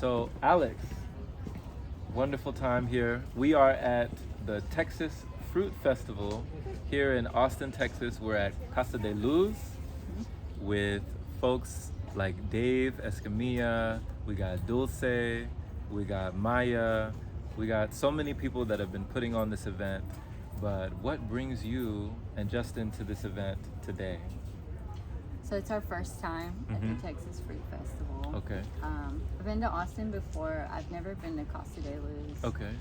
So, Alex, wonderful time here. We are at the Texas Fruit Festival here in Austin, Texas. We're at Casa de Luz with folks like Dave Escamilla. We got Dulce. We got Maya. We got so many people that have been putting on this event. But what brings you and Justin to this event today? So it's our first time at the Texas Fruit Festival. Okay. I've been to Austin before. I've never been to Casa de Luz. Okay.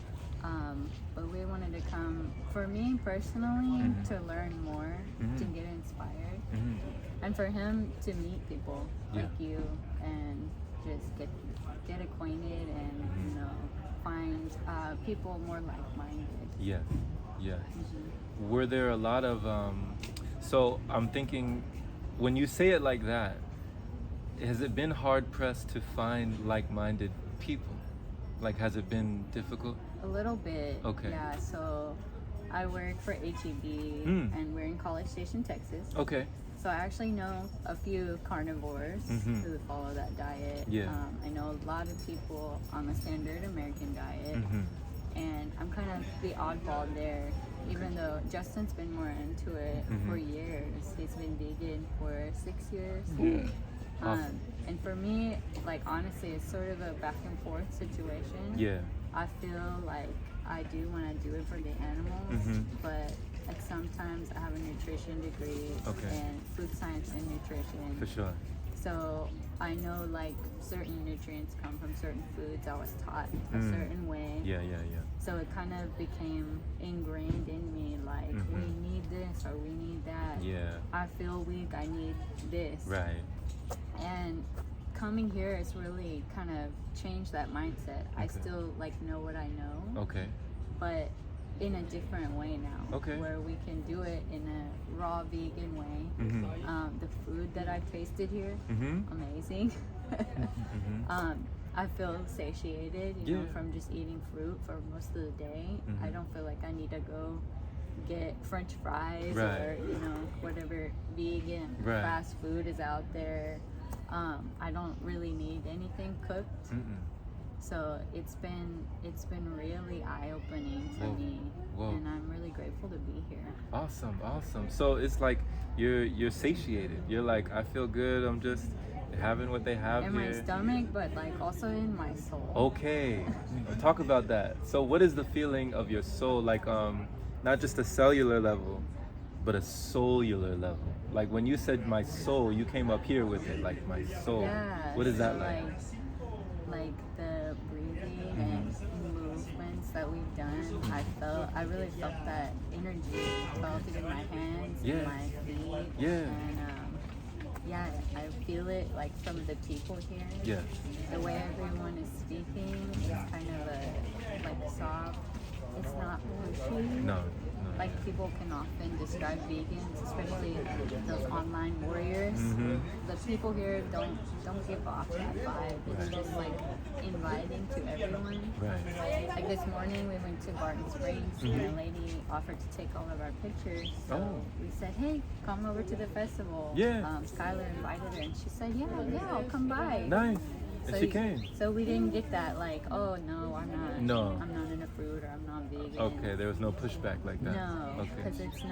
But we wanted to come, for me personally, to learn more, to get inspired, and for him to meet people like you and just get acquainted and find people more like-minded. Yes. Yes. Were there a lot of so I'm thinking, when you say it like that, has it been hard pressed to find like-minded people? Like, has it been difficult? A little bit. Okay. Yeah, so I work for HEB and we're in College Station, Texas. Okay. So I actually know a few carnivores who follow that diet. Yeah. I know a lot of people on the standard American diet. And I'm kind of the oddball there, even though Justin's been more into it for years. He's been vegan for 6 years. Awesome. And for me, like, honestly, it's sort of a back and forth situation. Yeah. I feel like I do want to do it for the animals, but like sometimes I have a nutrition degree and food science and nutrition. For sure. So I know like certain nutrients come from certain foods. I was taught a certain way. Yeah. So it kind of became ingrained in me, like we need this or we need that. Yeah. I feel weak, I need this. Right. And coming here has really kind of changed that mindset. I still like know what I know. Okay. But in a different way now. Okay. Where we can do it in a raw vegan way. The food that I've tasted here, amazing. I feel satiated, you know, from just eating fruit for most of the day. I don't feel like I need to go get French fries or, you know, whatever vegan fast food is out there. I don't really need anything cooked. So it's been really eye-opening for me, and I'm really grateful to be here. Awesome. So it's like you're satiated. You're like, I feel good. I'm just having what they have in here. My stomach, but like also in my soul. Okay, talk about that. So what is the feeling of your soul? Like, not just a cellular level, but a soulular level. Like when you said my soul, you came up here with it, like my soul. Yeah. What is that like? Like the breathing and movements that we've done, I really felt that energy. Felt it in my hands, in my feet. Yeah. And I feel it like from the people here. Yeah. The way everyone is speaking is kind of like soft. It's not pushy. No. Like people can often describe vegans, especially those online warriors. The people here don't give off that vibe. It's just like inviting to everyone. Right. Like this morning we went to Barton Springs and a lady offered to take all of our pictures. So we said, hey, come over to the festival. Yeah. Skylar invited her and she said, yeah, I'll come by. Nice. And she came. So we didn't get that like, oh no, I'm not into fruit or I'm not vegan. Okay, there was no pushback like that. No, because it's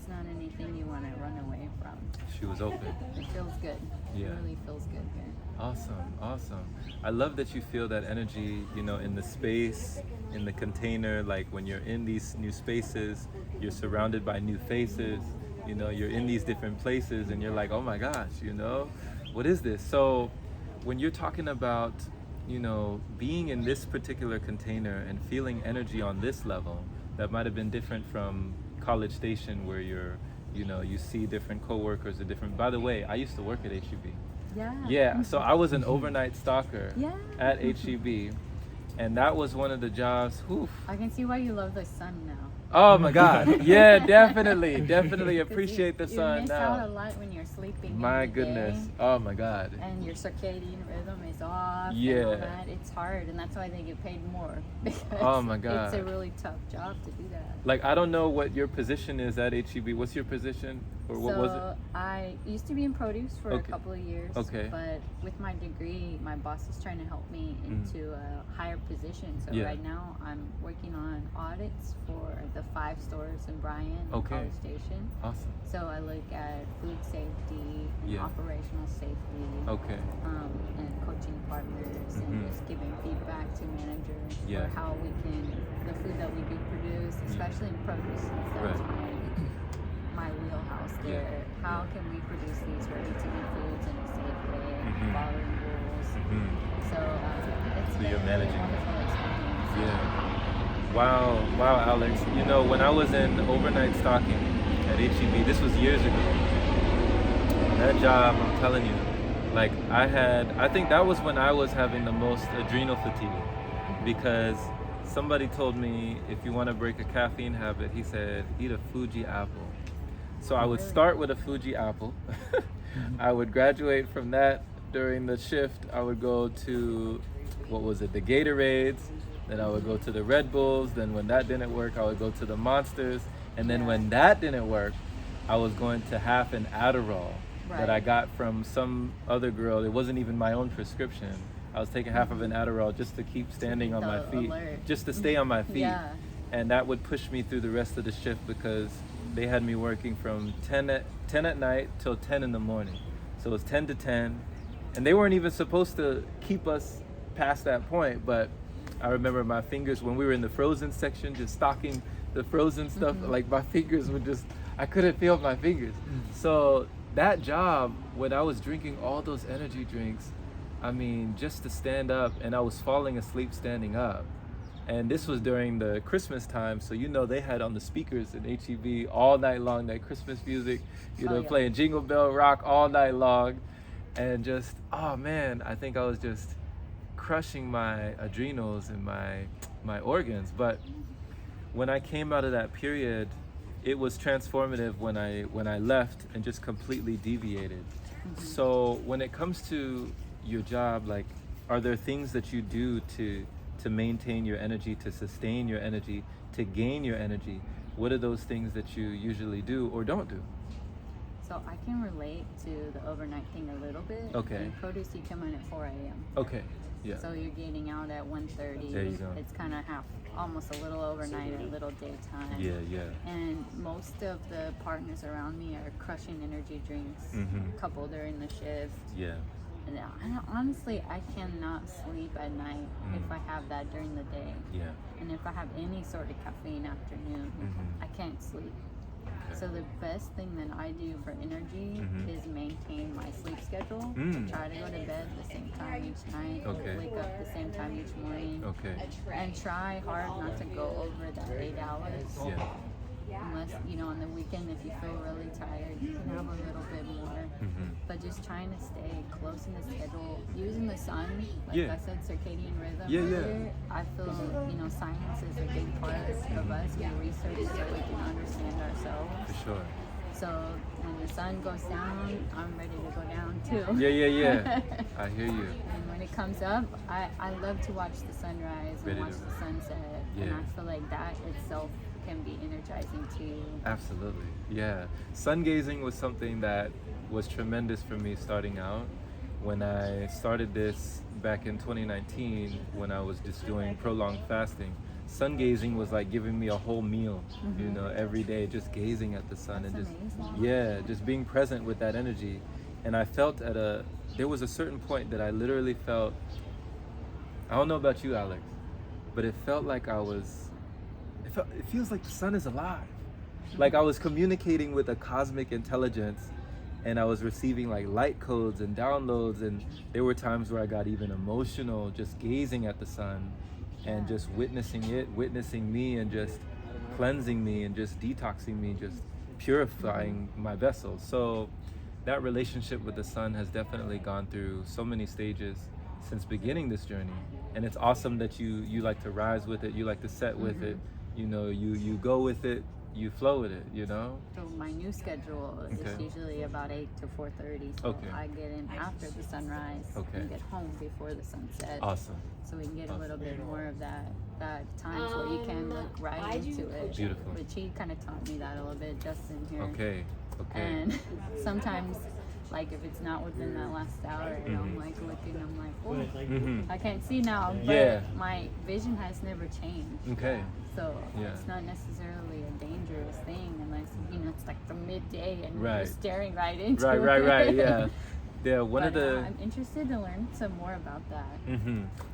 not anything you want to run away from. She was open. It feels good. Yeah. It really feels good here. Awesome. I love that you feel that energy, you know, in the space, in the container. Like when you're in these new spaces, you're surrounded by new faces. You know, you're in these different places, and you're like, oh my gosh, you know, what is this? So when you're talking about, you know, being in this particular container and feeling energy on this level, that might have been different from College Station where you see different coworkers or different. By the way, I used to work at HEB. Yeah, so I was an overnight stalker at HEB, and that was one of the jobs. I can see why you love the sun now. Oh my God! Yeah, definitely appreciate the sun you miss now. out a lot when you're sleeping. My goodness! Oh my God! And your circadian rhythm is days off Yeah. and all that. It's hard, and that's why they get paid more. Because Oh my God. it's a really tough job to do that. Like, I don't know what your position is at HEB. What's your position? Or what was it? I used to be in produce for a couple of years. Okay. But with my degree, my boss is trying to help me into a higher position. So right now, I'm working on audits for the 5 stores in Bryan and College Station. Awesome. So I look at food safety and operational safety. Okay. And coaching partners and just giving feedback to managers for how we can, the food that we do produce, especially in produce. That's my wheelhouse there. How can we produce these ready-to-eat foods in a safe way, following rules? So it's been you're a managing wonderful experience. Yeah. Wow, Alex. You know, when I was in overnight stocking at HEB, this was years ago. That job, I'm telling you, like I think that was when I was having the most adrenal fatigue, because somebody told me, if you want to break a caffeine habit, he said, eat a Fuji apple. So I would start with a Fuji apple. I would graduate from that during the shift. I would go to, the Gatorades. Then I would go to the Red Bulls. Then when that didn't work, I would go to the Monsters. And then when that didn't work, I was going to half an Adderall that I got from some other girl. It wasn't even my own prescription. I was taking half of an Adderall just to keep standing on my feet, just to stay on my feet. And that would push me through the rest of the shift, because they had me working from 10 at night till 10 in the morning. So it was 10 to 10. And they weren't even supposed to keep us past that point. But I remember my fingers, when we were in the frozen section, just stocking the frozen stuff, like my fingers would just, I couldn't feel my fingers. So that job, when I was drinking all those energy drinks, I mean, just to stand up, and I was falling asleep standing up. And this was during the Christmas time, so you know they had on the speakers in HEB all night long that Christmas music, playing Jingle Bell Rock all night long. And just, oh man, I think I was just crushing my adrenals and my organs. But when I came out of that period, it was transformative when I left and just completely deviated. So when it comes to your job, like, are there things that you do to maintain your energy, to sustain your energy, to gain your energy? What are those things that you usually do or don't do? So I can relate to the overnight thing a little bit. Okay. In produce, you come in at 4 a.m. Okay. Yeah. So you're getting out at 1:30. There you go. It's kind of almost a little overnight and a little daytime. Yeah. And most of the partners around me are crushing energy drinks, a couple during the shift. Yeah. And honestly, I cannot sleep at night if I have that during the day. Yeah. And if I have any sort of caffeine afternoon, I can't sleep. Okay. So the best thing that I do for energy is maintain my sleep schedule. Try to go to bed the same time each night. Wake up the same time each morning. And try hard not to go over that 8 hours. Yeah. Unless, on the weekend, if you feel really tired, you can have a little bit more. But just trying to stay close in the schedule, using the sun, like I said, circadian rhythm earlier. I feel, science is a big part of us. We research so we can understand ourselves. For sure. So when the sun goes down, I'm ready to go down too. Yeah. I hear you. And when it comes up, I love to watch the sunrise and watch the sunset. And I feel like that itself can be energizing too. Absolutely. Yeah. Sun gazing was something that was tremendous for me starting out. When I started this back in 2019, when I was just doing prolonged fasting, sun gazing was like giving me a whole meal, every day, just gazing at the sun. That's and just amazing. just being present with that energy. And I felt there was a certain point that I literally felt, I don't know about you, Alex, but it felt like it feels like the sun is alive. Like I was communicating with a cosmic intelligence, and I was receiving like light codes and downloads, and there were times where I got even emotional just gazing at the sun and just witnessing it, witnessing me, and just cleansing me and just detoxing me, just purifying my vessel. So that relationship with the sun has definitely gone through so many stages since beginning this journey. And it's awesome that you like to rise with it, you like to set with it, you go with it you flow with it, you know? So my new schedule is usually about 8 to 4:30. So I get in after the sunrise and get home before the sunset. Awesome. So we can get a little bit more of that time where you can look right into it. Beautiful. Which he kind of taught me that a little bit, Justin here. Okay. And sometimes, like if it's not within that last hour, and I'm like looking, I'm like, oh, I can't see now, but my vision has never changed. Okay. So it's not necessarily a dangerous thing unless it's like the midday and you're staring right into it. Right. Yeah. I'm interested to learn some more about that.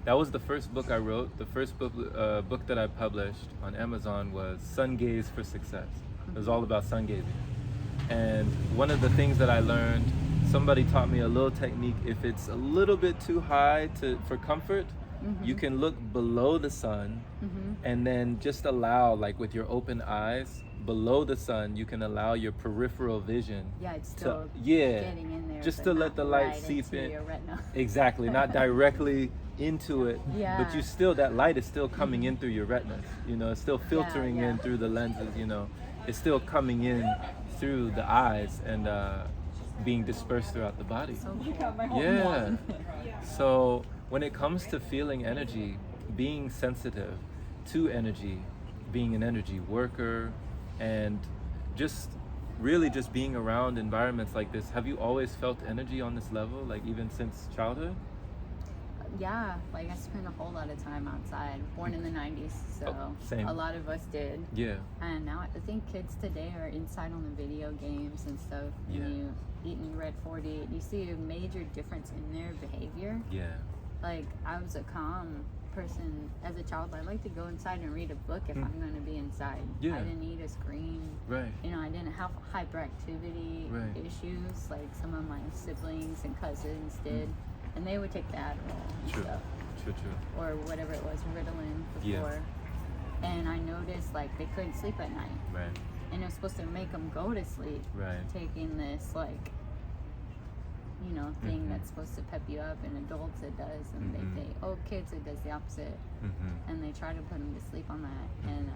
That was the first book I wrote. The first book that I published on Amazon was Sun Gaze for Success. It was all about sun gazing. And one of the things that I learned, somebody taught me a little technique. If it's a little bit too high for comfort, you can look below the sun and then just allow, like with your open eyes, below the sun, you can allow your peripheral vision. Yeah, it's still getting in there. Just to let the light seep in. Your retina. Exactly, not directly into it, but that light is still coming in through your retinas. It's still filtering in through the lenses. It's still coming in through the eyes and being dispersed throughout the body. So cool. So when it comes to feeling energy, being sensitive to energy, being an energy worker, and just being around environments like this, have you always felt energy on this level, like even since childhood? Yeah, like I spent a whole lot of time outside. Born in the 90s, so same. A lot of us did. Yeah. And now I think kids today are inside on the video games and stuff. And you eating Red 40, you see a major difference in their behavior. Yeah. Like I was a calm person as a child. I like to go inside and read a book if I'm going to be inside. Yeah. I didn't need a screen. Right. I didn't have hyperactivity issues like some of my siblings and cousins did. And they would take the Adderall and stuff. True. Or whatever it was, Ritalin before. And I noticed like they couldn't sleep at night. Right. And it was supposed to make them go to sleep. Right. Taking this like, thing that's supposed to pep you up, and adults it does. And they think, kids it does the opposite. And they try to put them to sleep on that. And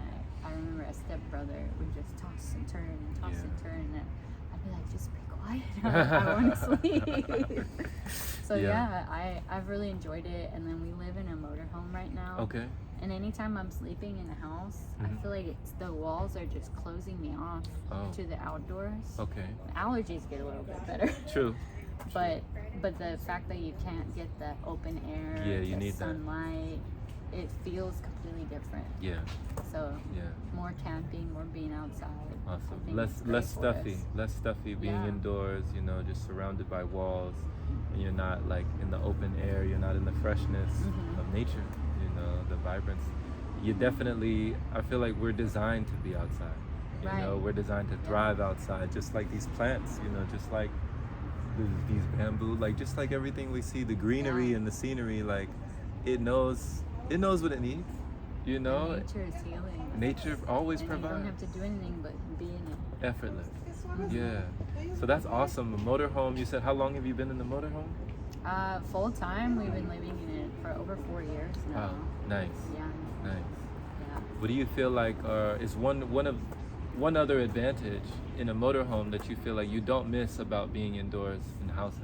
I remember a stepbrother would just toss and turn and toss and turn. And I'd be like, just be quiet. I want to sleep. So I've really enjoyed it. And then we live in a motorhome right now. Okay. And anytime I'm sleeping in the house, I feel like the walls are just closing me off to the outdoors. Okay. Allergies get a little bit better. True. But the fact that you can't get the open air, you need sunlight, it feels completely different. Yeah. So more camping, more being outside. Awesome. Less stuffy being indoors, just surrounded by walls, and you're not like in the open air, you're not in the freshness of nature, the vibrance. You definitely, I feel like we're designed to be outside. We're designed to thrive outside, just like these plants, just like these bamboo, like just like everything we see, the greenery and the scenery, like it knows what it needs. Nature is healing. Nature always provides. You don't have to do anything but be in it. Effortless. Yeah. So that's awesome. The motorhome, you said, how long have you been in the motorhome? Full time, we've been living in it for over 4 years now. Wow, nice. Yeah. Nice. Yeah. What do you feel like is one other advantage in a motorhome that you feel like you don't miss about being indoors in houses?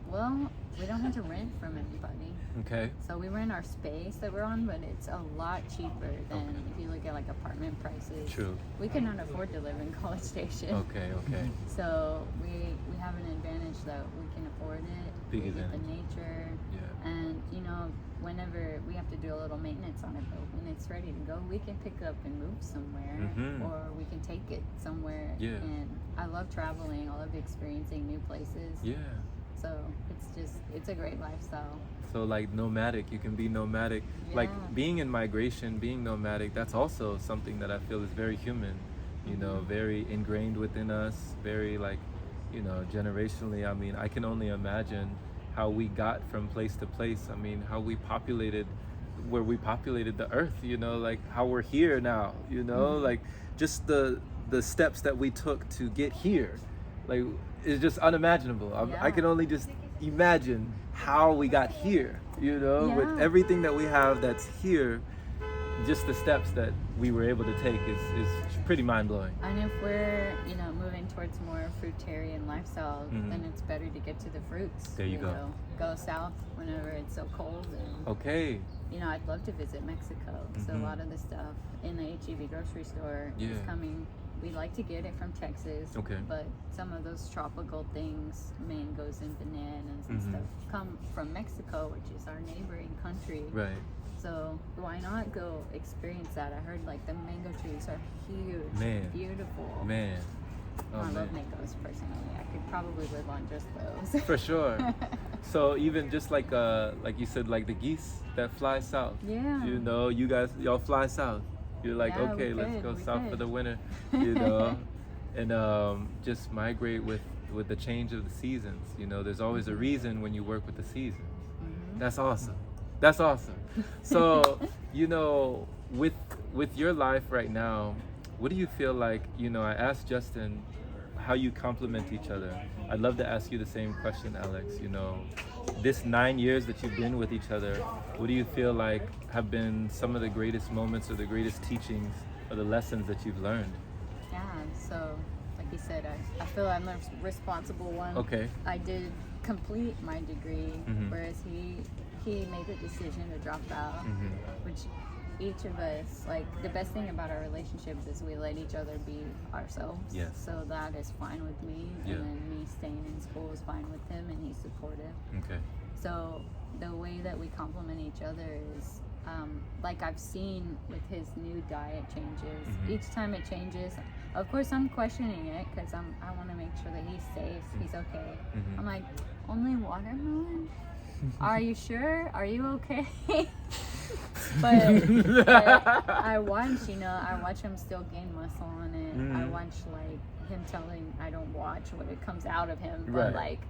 Well, we don't have to rent from anybody. Okay. So we rent our space that we're on, but it's a lot cheaper than if you look at like apartment prices. True. We cannot afford to live in College Station. Okay. So we have an advantage that we can afford it. Big we advantage. get the nature. Yeah. And whenever we have to do a little maintenance on it, but when it's ready to go, we can pick up and move somewhere, or we can take it somewhere. Yeah. And I love traveling. I love experiencing new places. Yeah. So it's a great lifestyle. So like nomadic, you can be nomadic. Yeah. Like being in migration, being nomadic, that's also something that I feel is very human, very ingrained within us, very like, generationally. I mean, I can only imagine how we got from place to place. I mean, how we populated the earth, like how we're here now, like just the steps that we took to get here. Like, it's just unimaginable. I can only just imagine how we got here, with everything that we have that's here. just the steps that we were able to take is pretty mind-blowing. And if we're, moving towards more fruitarian lifestyle, then it's better to get to the fruits. There you go. Go south whenever it's so cold. And, okay. I'd love to visit Mexico. So a lot of the stuff in the HEB grocery store is coming. We like to get it from Texas. Okay. But some of those tropical things, mangoes and bananas and stuff, come from Mexico, which is our neighboring country. Right. So why not go experience that? I heard like the mango trees are huge, Man. beautiful. Man. Oh, I man. love mangoes personally. I could probably live on just those. For sure. So even just like you said, like the geese that fly south. Yeah. Y'all fly south. You're like, Yeah, okay, let's go south for the winter. And just migrate with the change of the seasons. There's always a reason when you work with the seasons. That's awesome. That's awesome. So, with your life right now, what do you feel like, I asked Justin how you complement each other. I'd love to ask you the same question, Alex. This 9 years that you've been with each other, what do you feel like have been some of the greatest moments or the greatest teachings or the lessons that you've learned? Yeah, so like you said, I feel I'm the responsible one. Okay. I did complete my degree, whereas he made the decision to drop out, which each of us, like, the best thing about our relationships is we let each other be ourselves. Yes. So that is fine with me, Yeah. and then me staying in school is fine with him, and he's supportive. Okay. So the way that we complement each other is, like I've seen with his new diet changes, each time it changes, of course I'm questioning it because I want to make sure that he's safe, he's okay. I'm like, only watermelon? Are you sure? Are you okay? but I watch him still gain muscle on it. I watch like him telling, I don't watch what it comes out of him, but like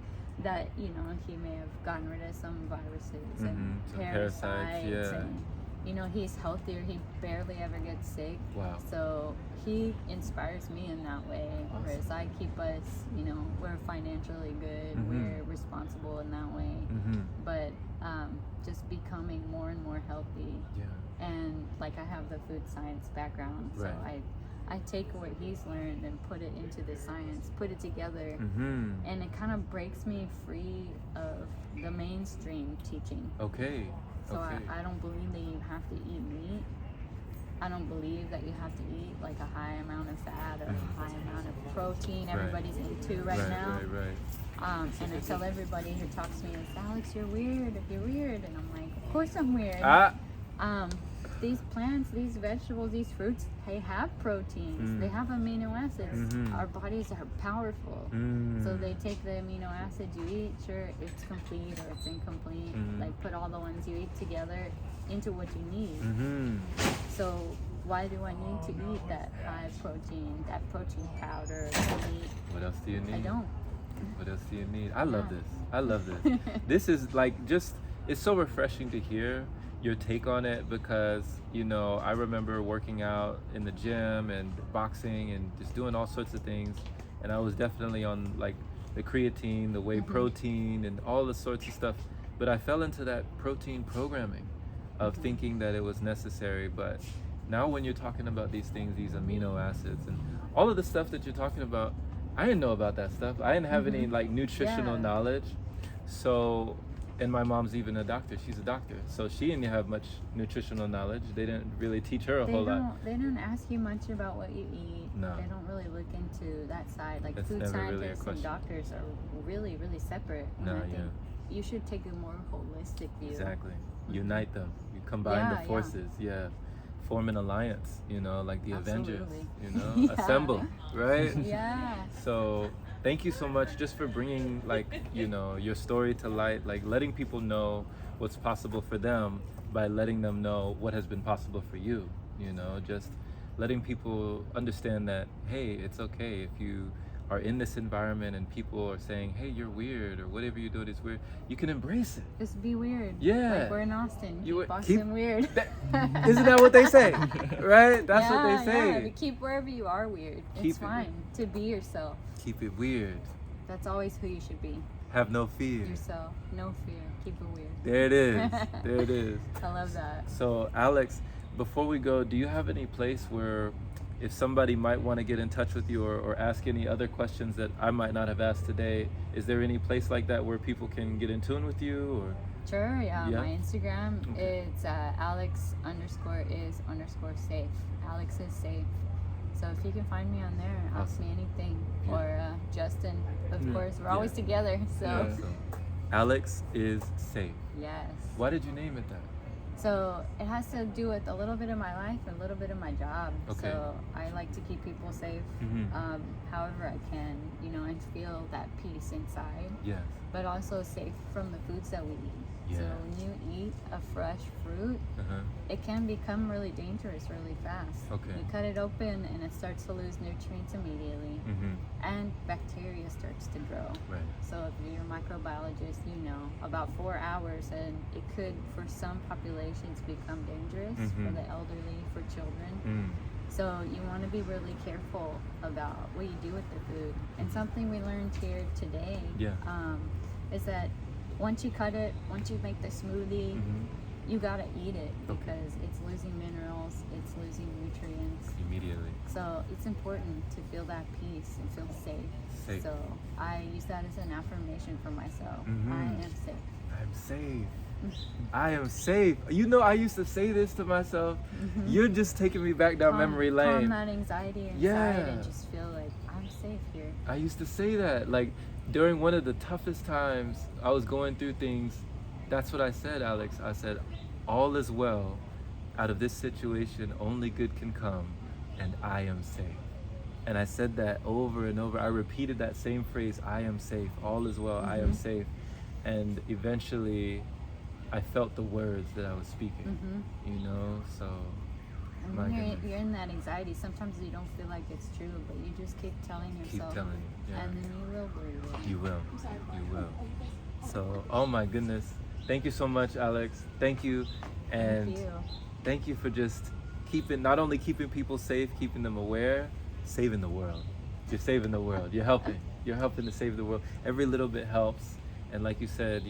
that, he may have gotten rid of some viruses and parasites and he's healthier. He barely ever gets sick. Wow. So he inspires me in that way. Awesome. Whereas I keep us, we're financially good. We're responsible in that way. But just becoming more and more healthy. Yeah. And like I have the food science background, so I take what he's learned and put it into the science, put it together, and it kind of breaks me free of the mainstream teaching. Okay. So I don't believe that you have to eat meat. I don't believe that you have to eat like a high amount of fat or a high amount of protein. Everybody's into right now. And I tell everybody who talks to me, Alex, you're weird. You're weird. And I'm like, of course I'm weird. These plants, these vegetables, these fruits, they have proteins. They have amino acids. Our bodies are powerful. So they take the amino acids you eat, sure, it's complete or it's incomplete. Like put all the ones you eat together into what you need. So why do I need to eat that high protein, that protein powder, meat? What else do you need? I don't. What else do you need? I love this. I love this. This is like it's so refreshing to hear your take on it because, I remember working out in the gym and boxing and just doing all sorts of things. And I was definitely on like the creatine, the whey protein and all the sorts of stuff. But I fell into that protein programming of thinking that it was necessary. But now when you're talking about these things, these amino acids and all of the stuff that you're talking about, I didn't know about that stuff. I didn't have any like nutritional knowledge. So, and my mom's even a doctor. She's a doctor. So she didn't have much nutritional knowledge. They didn't really teach her a whole lot. They don't ask you much about what you eat. No. They don't really look into that side. Like That's food never really a scientists and question. doctors are really, really separate. And No, I think you should take a more holistic view. Exactly. Unite them. You combine the forces. Yeah. Form an alliance, like the Avengers, assemble, right? Yeah. So thank you so much just for bringing like, your story to light, like letting people know what's possible for them by letting them know what has been possible for you, just letting people understand that, hey, it's okay if you are in this environment and people are saying, hey, you're weird or whatever you do is weird, you can embrace it. Just be weird. Yeah. Like we're in Austin. Keep Austin weird. Isn't that what they say? Right? That's what they say. Yeah, but keep wherever you are weird. It's fine to be yourself. Keep it weird. That's always who you should be. Have no fear. Yourself. No fear. Keep it weird. There it is. There it is. I love that. So, Alex, before we go, do you have any place where if somebody might want to get in touch with you or ask any other questions that I might not have asked today, is there any place like that where people can get in tune with you? Or Sure, yeah. My Instagram, it's Alex_is_safe. Alex is safe. So if you can find me on there, ask me anything. Or Justin, of course. We're always together. So Alex is safe. Yes. Why did you name it that? So it has to do with a little bit of my life, a little bit of my job. Okay. So I like to keep people safe, however I can, and feel that peace inside. Yes. But also safe from the foods that we eat. Yeah. So when you eat a fresh fruit, it can become really dangerous really fast. Okay. You cut it open and it starts to lose nutrients immediately, and bacteria starts to grow. Right. So if you're a microbiologist, about 4 hours, and it could, for some populations, become dangerous for the elderly, for children. So you want to be really careful about what you do with the food. And something we learned here today is that once you cut it, once you make the smoothie, you gotta eat it because it's losing minerals, it's losing nutrients immediately. So it's important to feel that peace and feel safe. So I use that as an affirmation for myself. I am safe. I'm safe. I am safe. I used to say this to myself. You're just taking me back down memory lane. Calm that anxiety inside and just feel like I'm safe here. I used to say that. Like during one of the toughest times I was going through things, that's what I said, Alex. I said, all is well. Out of this situation, only good can come, and I am safe. And I said that over and over. I repeated that same phrase, I am safe. All is well, I am safe. And eventually, I felt the words that I was speaking, so. And when you're in that anxiety, sometimes you don't feel like it's true, but you just keep telling yourself. And then you will believe it. You will. So, oh my goodness. Thank you so much, Alex. Thank you. And thank you for just not only keeping people safe, keeping them aware, saving the world. You're saving the world. You're helping. You're helping to save the world. Every little bit helps. And like you said,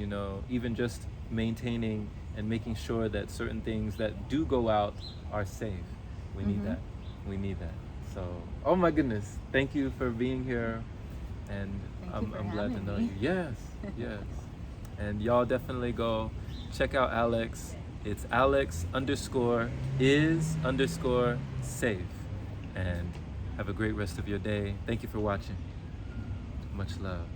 even just maintaining and making sure that certain things that do go out are safe. We need that. We need that. So, oh my goodness. Thank you for being here. And I'm glad to know you. Yes. And y'all definitely go check out Alex. It's Alex_is_safe. And have a great rest of your day. Thank you for watching. Much love.